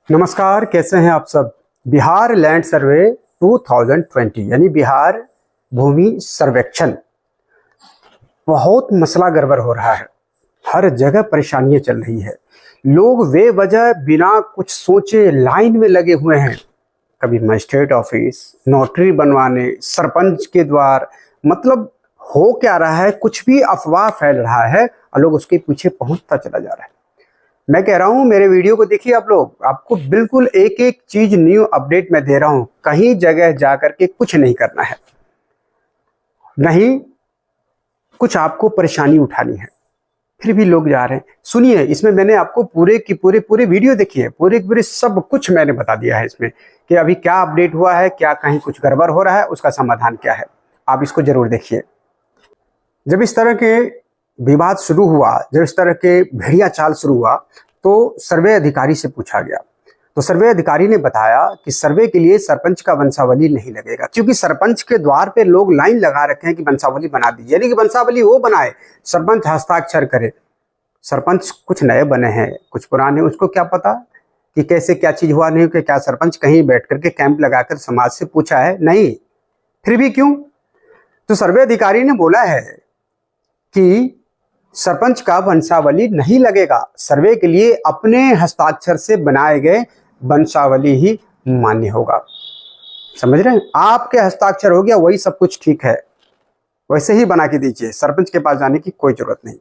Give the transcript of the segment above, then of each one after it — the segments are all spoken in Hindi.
नमस्कार, कैसे हैं आप सब। बिहार लैंड सर्वे 2020 यानी बिहार भूमि सर्वेक्षण, बहुत मसला गड़बड़ हो रहा है। हर जगह परेशानियां चल रही है। लोग बेवजह बिना कुछ सोचे लाइन में लगे हुए हैं। कभी मजिस्ट्रेट ऑफिस, नोटरी बनवाने, सरपंच के द्वार, मतलब हो क्या रहा है, कुछ भी अफवाह फैल रहा है और लोग उसके पीछे पहुंचता चला जा रहा है। मैं कह रहा हूं, मेरे वीडियो को देखिए आप लोग, आपको बिल्कुल एक एक चीज न्यू अपडेट मैं दे रहा हूं। कहीं जगह जाकर के कुछ नहीं करना है, नहीं कुछ आपको परेशानी उठानी है, फिर भी लोग जा रहे हैं। सुनिए, इसमें मैंने आपको पूरे की पूरे वीडियो देखिए, पूरे सब कुछ मैंने बता दिया है इसमें कि अभी क्या अपडेट हुआ है, क्या कहीं कुछ गड़बड़ हो रहा है, उसका समाधान क्या है। आप इसको जरूर देखिए। जब इस तरह के विवाद शुरू हुआ, जब इस तरह के भेड़िया चाल शुरू हुआ, तो सर्वे अधिकारी से पूछा गया। तो सर्वे अधिकारी ने बताया कि सर्वे के लिए सरपंच का वंशावली नहीं लगेगा, क्योंकि सरपंच के द्वार पे लोग लाइन लगा रखे हैं कि वंशावली बना दीजिए, यानी कि वंशावली वो बनाए, सरपंच हस्ताक्षर करे। सरपंच कुछ नए बने हैं, कुछ पुराने, उसको क्या पता कि कैसे क्या चीज हुआ नहीं, कि क्या सरपंच कहीं बैठ करके कैंप लगाकर समाज से पूछा है? नहीं। फिर भी क्यों? तो सर्वे अधिकारी ने बोला है कि सरपंच का वंशावली नहीं लगेगा, सर्वे के लिए अपने हस्ताक्षर से बनाए गए वंशावली ही मान्य होगा। समझ रहे हैं? आपके हस्ताक्षर हो गया, वही सब कुछ ठीक है, वैसे ही बना के दीजिए, सरपंच के पास जाने की कोई जरूरत नहीं।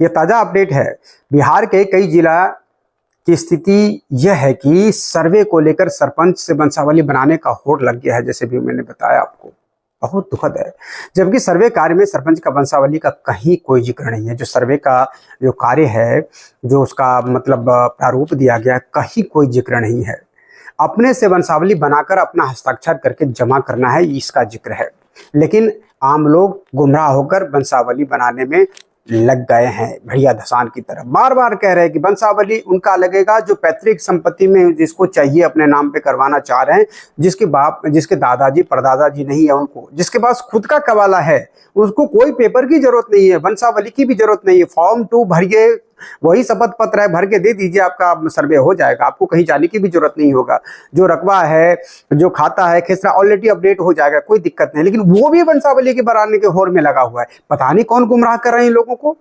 यह ताजा अपडेट है। बिहार के कई जिला की स्थिति यह है कि सर्वे को लेकर सरपंच से वंशावली बनाने का होड़ लग गया है, जैसे भी मैंने बताया आपको। बहुत दुखद है। जबकि सर्वे कार्य में सरपंच का वंशावली का कहीं कोई जिक्र नहीं है। जो सर्वे का जो कार्य है, जो उसका मतलब प्रारूप दिया गया, कहीं कोई जिक्र नहीं है। अपने से वंशावली बनाकर अपना हस्ताक्षर करके जमा करना है, इसका जिक्र है। लेकिन आम लोग गुमराह होकर वंशावली बनाने में लग गए हैं, भेड़िया धसान की तरह। बार बार कह रहे हैं कि वंशावली उनका लगेगा जो पैतृक संपत्ति में जिसको चाहिए अपने नाम पे करवाना चाह रहे हैं, जिसके दादाजी परदादाजी नहीं है उनको, जिसके पास खुद का कबाला है, उसको कोई पेपर की जरूरत नहीं है, वंशावली की भी जरूरत नहीं है। फॉर्म 2 भरिए, वही शपथ पत्र है, भर के दे दीजिए, आपका सर्वे हो जाएगा, आपको कहीं जाने की भी जरूरत नहीं होगा। जो रकबा है, जो खाता है, खेसरा ऑलरेडी अपडेट हो जाएगा, कोई दिक्कत नहीं। लेकिन वो भी वंशावली के बनाने के होड़ में लगा हुआ है। पता नहीं कौन गुमराह कर रहे हैं लोगों को।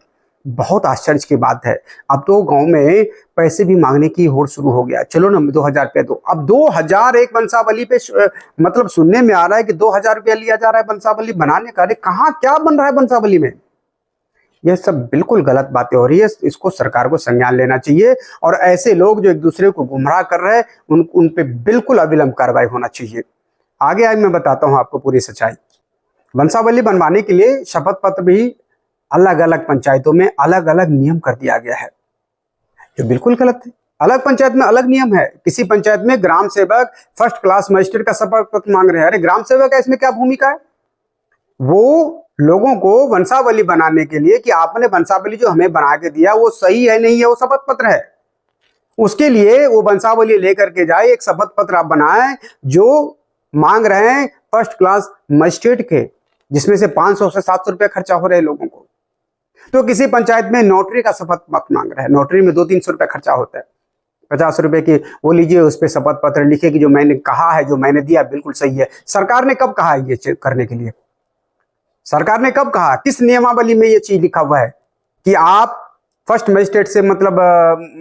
बहुत आश्चर्य की बात है। अब तो गांव में पैसे भी मांगने की होड़ शुरू हो गया। चलो ना, 2000 रुपया दो। अब 2000 एक वंशावली पे मतलब सुनने में आ रहा है कि 2000 रुपया लिया जा रहा है वंशावली बनाने का। अरे कहाँ क्या बन रहा है वंशावली में? यह सब बिल्कुल गलत बातें हो रही है। इसको सरकार को संज्ञान लेना चाहिए और ऐसे लोग जो एक दूसरे को गुमराह कर रहे हैं, उन पे बिल्कुल अविलंब कार्रवाई होना चाहिए। आगे मैं बताता हूं आपको पूरी सच्चाई। वंशावली बनवाने के लिए शपथ पत्र भी अलग अलग पंचायतों में अलग अलग नियम कर दिया गया है, जो बिल्कुल गलत है। अलग पंचायत में अलग नियम है। किसी पंचायत में ग्राम सेवक फर्स्ट क्लास मजिस्ट्रेट का शपथ पत्र मांग रहे हैं। अरे ग्राम सेवक है, इसमें क्या भूमिका है? वो लोगों को वंशावली बनाने के लिए कि आपने वंशावली जो हमें बना के दिया वो सही है नहीं है, वो शपथ पत्र है। उसके लिए वो वंशावली लेकर के जाए, एक शपथ पत्र आप बनाएं जो मांग रहे हैं फर्स्ट क्लास मजिस्ट्रेट के, जिसमें से 500 से 700 रुपया खर्चा हो रहे हैं लोगों को। तो किसी पंचायत में नोटरी का शपथ पत्र मांग रहे हैं, नोटरी में 200-300 रुपया खर्चा होता है। 50 रुपए की वो लीजिए, उस पर शपथ पत्र लिखे कि जो मैंने कहा है, जो मैंने दिया बिल्कुल सही है। सरकार ने कब कहा है ये चेक करने के लिए? सरकार ने कब कहा? किस नियमावली में ये चीज लिखा हुआ है कि आप फर्स्ट मजिस्ट्रेट से मतलब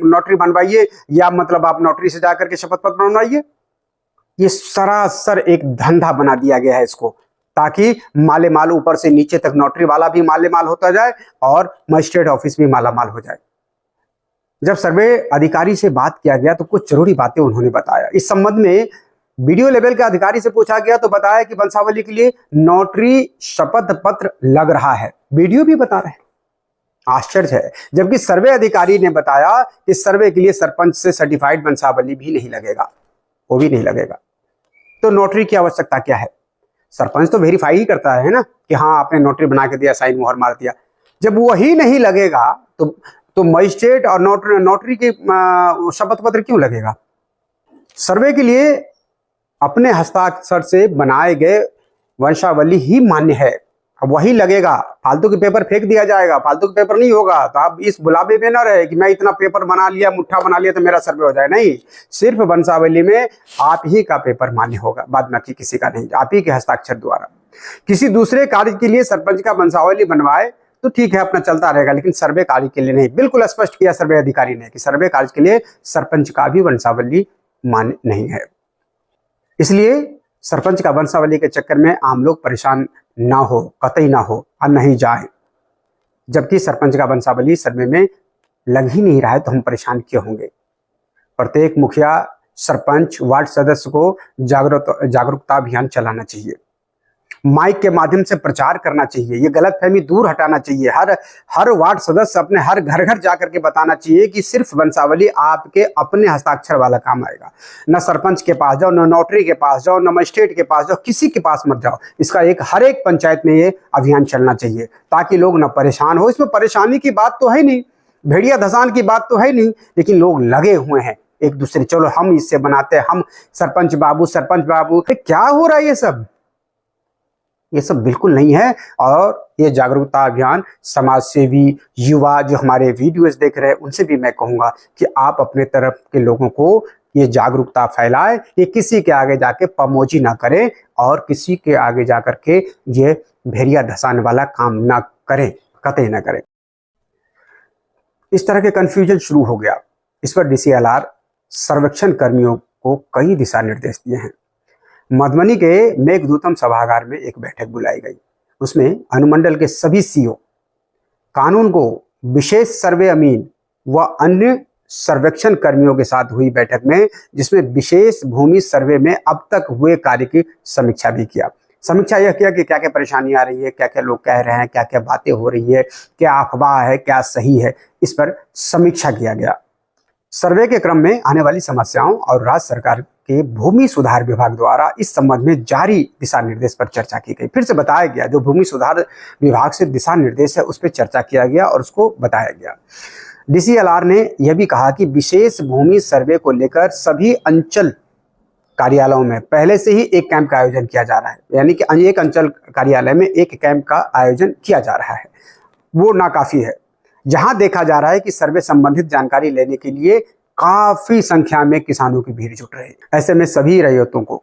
नोटरी बनवाइए, या मतलब आप नोटरी से जाकर के शपथ पत्र बनवाइए? ये सरासर एक धंधा बना दिया गया है इसको, ताकि माले माल ऊपर से नीचे तक नोटरी वाला भी माले माल होता जाए और मजिस्ट्रेट ऑफिस भी माला माल हो जाए। जब सर्वे अधिकारी से बात किया गया तो कुछ जरूरी बातें उन्होंने बताया। इस संबंध में वीडियो लेवल के अधिकारी से पूछा गया तो बताया कि वंशावली के लिए नोटरी शपथ पत्र लग रहा है। वीडियो भी बता रहे हैं। आश्चर्य है। जबकि सर्वे अधिकारी ने बताया कि सर्वे के लिए सरपंच से सर्टिफाइड वंशावली भी नहीं लगेगा, वो भी नहीं लगेगा। तो नोटरी की आवश्यकता क्या है? सरपंच तो वेरीफाई ही करता है ना कि हाँ आपने नोटरी बना के दिया, साइन मोहर मार दिया। जब वही नहीं लगेगा तो मजिस्ट्रेट और नोटरी के शपथ पत्र क्यों लगेगा? सर्वे के लिए अपने हस्ताक्षर से बनाए गए वंशावली ही मान्य है। अब वही लगेगा, फालतू के पेपर फेंक दिया जाएगा, फालतू के पेपर नहीं होगा। तो आप इस बुलावे में ना रहे कि मैं इतना पेपर बना लिया, मुट्ठा बना लिया तो मेरा सर्वे हो जाए। नहीं, सिर्फ वंशावली में आप ही का पेपर मान्य होगा, बाद बाकी किसी का नहीं, आप ही के हस्ताक्षर द्वारा। किसी दूसरे कार्य के लिए सरपंच का वंशावली बनवाए तो ठीक है, अपना चलता रहेगा, लेकिन सर्वे कार्य के लिए नहीं। बिल्कुल स्पष्ट किया सर्वे अधिकारी ने कि सर्वे कार्य के लिए सरपंच का भी वंशावली मान्य नहीं है। इसलिए सरपंच का वंशावली के चक्कर में आम लोग परेशान ना हो, कतई ना हो और नहीं जाए। जबकि सरपंच का वंशावली सर्वे में लग ही नहीं रहा है तो हम परेशान क्यों होंगे। प्रत्येक मुखिया, सरपंच, वार्ड सदस्य को जागरूकता अभियान चलाना चाहिए, माइक के माध्यम से प्रचार करना चाहिए, ये गलतफहमी दूर हटाना चाहिए। हर वार्ड सदस्य अपने हर घर घर जाकर के बताना चाहिए कि सिर्फ वंशावली आपके अपने हस्ताक्षर वाला काम आएगा। न सरपंच के पास जाओ, न नोटरी के पास जाओ, न मजिस्ट्रेट के पास जाओ, किसी के पास मत जाओ। इसका हर एक पंचायत में ये अभियान चलना चाहिए ताकि लोग न परेशान हो। इसमें परेशानी की बात तो है नहीं, भेड़िया धसान की बात तो है नहीं, लेकिन लोग लगे हुए हैं एक दूसरे, चलो हम इससे बनाते हैं, हम सरपंच बाबू। क्या हो रहा है ये सब बिल्कुल नहीं है। और ये जागरूकता अभियान समाज सेवी, युवा जो हमारे वीडियोस देख रहे हैं उनसे भी मैं कहूँगा कि आप अपने तरफ के लोगों को ये जागरूकता फैलाएं, ये किसी के आगे जाके पमोजी ना करें और किसी के आगे जाकर के ये भेड़िया धसाने वाला काम ना करें, कतई ना करें। इस तरह के कन्फ्यूजन शुरू हो गया। इस पर DCLR सर्वेक्षण कर्मियों को कई दिशा निर्देश दिए हैं। मधुबनी के मेघदूतम सभागार में एक बैठक बुलाई गई। उसमें अनुमंडल के सभी CO, कानून को विशेष सर्वे अमीन व अन्य सर्वेक्षण कर्मियों के साथ हुई बैठक में, जिसमें विशेष भूमि सर्वे में अब तक हुए कार्य की समीक्षा भी किया। समीक्षा यह किया कि क्या क्या परेशानी आ रही है, क्या क्या लोग कह रहे हैं, क्या क्या बातें हो रही है, क्या अफवाह है, क्या सही है, इस पर समीक्षा किया गया। सर्वे के क्रम में आने वाली समस्याओं और राज्य सरकार के भूमि सुधार विभाग द्वारा इस संबंध में जारी दिशा निर्देश पर चर्चा की गई। फिर से बताया गया, जो भूमि सुधार विभाग से दिशा निर्देश है उस पर चर्चा किया गया और उसको बताया गया। DCLR ने यह भी कहा कि विशेष भूमि सर्वे को लेकर सभी अंचल कार्यालयों में पहले से ही एक कैंप का आयोजन किया जा रहा है, यानी कि एक अंचल कार्यालय में एक कैंप का आयोजन किया जा रहा है। वो नाकाफी है। जहां देखा जा रहा है कि सर्वे संबंधित जानकारी लेने के लिए काफी संख्या में किसानों की भीड़ जुट रही है। ऐसे में सभी रैयतों को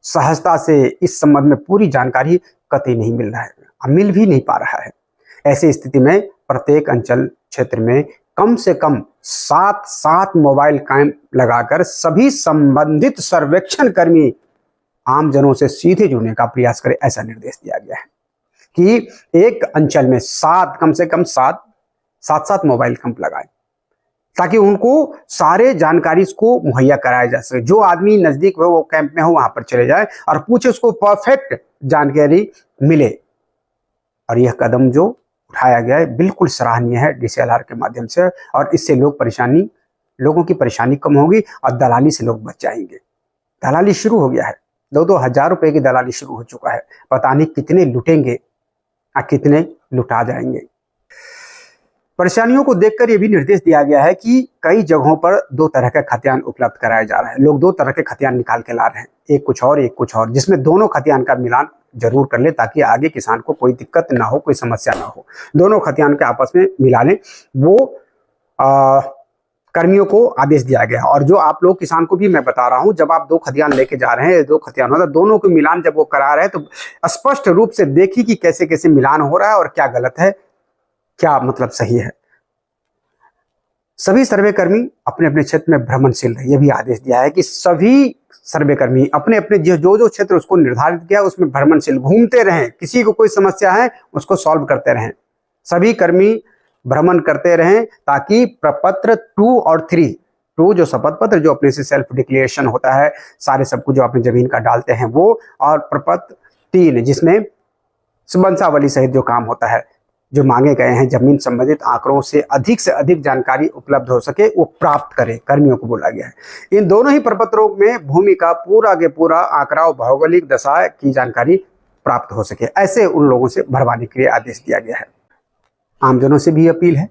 सहजता से इस संबंध में पूरी जानकारी कतई नहीं मिल रहा है, मिल भी नहीं पा रहा है। ऐसी स्थिति में प्रत्येक अंचल क्षेत्र में कम से कम 7 मोबाइल कैंप लगाकर सभी संबंधित सर्वेक्षण कर्मी आमजनों से सीधे जुड़ने का प्रयास करें, ऐसा निर्देश दिया गया है कि एक अंचल में कम से कम 7 मोबाइल कैंप लगाएं ताकि उनको सारे जानकारी को मुहैया कराया जा सके। जो आदमी नजदीक हो, वो कैंप में हो, वहां पर चले जाए और पूछे, उसको परफेक्ट जानकारी मिले। और यह कदम जो उठाया गया है बिल्कुल सराहनीय है DCLR के माध्यम से, और इससे लोगों की परेशानी कम होगी और दलाली से लोग बच जाएंगे। दलाली शुरू हो गया है, 2-2 हज़ार रुपए की दलाली शुरू हो चुका है। पता नहीं कितने लुटेंगे और कितने लुटा जाएंगे। परेशानियों को देखकर यह भी निर्देश दिया गया है कि कई जगहों पर 2 तरह का खतियान उपलब्ध कराया जा रहा है। लोग 2 तरह के खतियान निकाल के ला रहे हैं, एक कुछ और एक कुछ और, जिसमें दोनों खतियान का मिलान जरूर कर ले ताकि आगे किसान को कोई दिक्कत ना हो, कोई समस्या ना हो। दोनों खतियान के आपस में मिला लें, वो कर्मियों को आदेश दिया गया। और जो आप लोग किसान को भी मैं बता रहा हूं, जब आप 2 खतियान लेके जा रहे हैं, 2 खतियान होता है, दोनों के मिलान जब वो करा रहे हैं तो स्पष्ट रूप से देखिए कि कैसे कैसे मिलान हो रहा है और क्या गलत है, क्या मतलब सही है। सभी सर्वेकर्मी अपने अपने क्षेत्र में भ्रमणशील रहे। यह भी आदेश दिया है कि सभी सर्वेकर्मी अपने अपने जो क्षेत्र उसको निर्धारित किया उसमें भ्रमणशील घूमते रहें, किसी को कोई समस्या है उसको सॉल्व करते रहें। सभी कर्मी भ्रमण करते रहें ताकि प्रपत्र 2 और 3, 2 जो शपथ पत्र जो अपने से सेल्फ डिक्लेरेशन होता है, सारे सब कुछ जो अपनी जमीन का डालते हैं वो, और प्रपत्र 3 जिसमें वंशावली सहित जो काम होता है, जो मांगे गए हैं जमीन संबंधित आंकड़ों से अधिक जानकारी उपलब्ध हो सके, वो प्राप्त करें, कर्मियों को बोला गया है। इन दोनों ही प्रपत्रों में भूमि का पूरा के पूरा आंकड़ा और भौगोलिक दशा की जानकारी प्राप्त हो सके, ऐसे उन लोगों से भरवाने के लिए आदेश दिया गया है। आमजनों से भी अपील है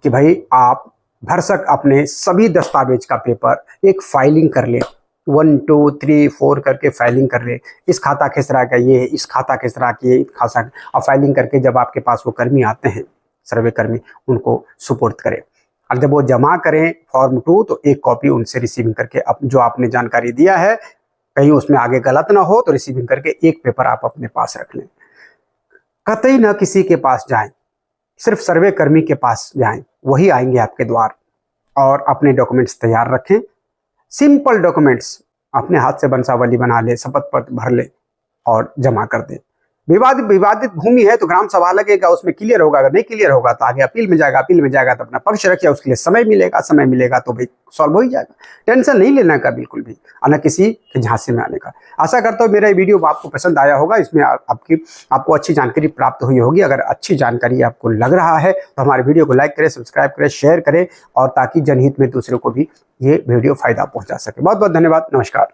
कि भाई आप भरसक अपने सभी दस्तावेज का पेपर एक फाइलिंग कर ले, 1 2 3 4 करके फाइलिंग कर ले, इस खाता किस तरह का ये, इस खाता किस तरह की ये खासा, और फाइलिंग करके जब आपके पास वो कर्मी आते हैं, सर्वे कर्मी, उनको सुपुर्द करें। और जब वो जमा करें फॉर्म 2 तो एक कॉपी उनसे रिसीविंग करके जो आपने जानकारी दिया है कहीं उसमें आगे गलत ना हो तो रिसीविंग करके एक पेपर आप अपने पास रख लें। कतई ना किसी के पास जाएं, सिर्फ सर्वे कर्मी के पास जाएं, वही आएंगे आपके द्वार। और अपने डॉक्यूमेंट्स तैयार रखें, सिंपल डॉक्यूमेंट्स, अपने हाथ से वंशावली बना ले, शपथ पत्र भर ले और जमा कर दे। विवादित भूमि है तो ग्राम सभा लगेगा, उसमें क्लियर होगा, अगर नहीं क्लियर होगा तो आगे अपील में जाएगा, अपील में जाएगा तो अपना पक्ष रखिए, उसके लिए समय मिलेगा तो भाई सॉल्व हो ही जाएगा। टेंशन नहीं लेना का बिल्कुल भी, और न किसी के झांसे में आने का। आशा करता हूँ मेरा ये वीडियो आपको पसंद आया होगा, इसमें आपको अच्छी जानकारी प्राप्त हुई होगी। अगर अच्छी जानकारी आपको लग रहा है तो हमारे वीडियो को लाइक करें, सब्सक्राइब करें, शेयर करें, और ताकि जनहित में दूसरों को भी ये वीडियो फायदा पहुंचा सके। बहुत बहुत धन्यवाद, नमस्कार।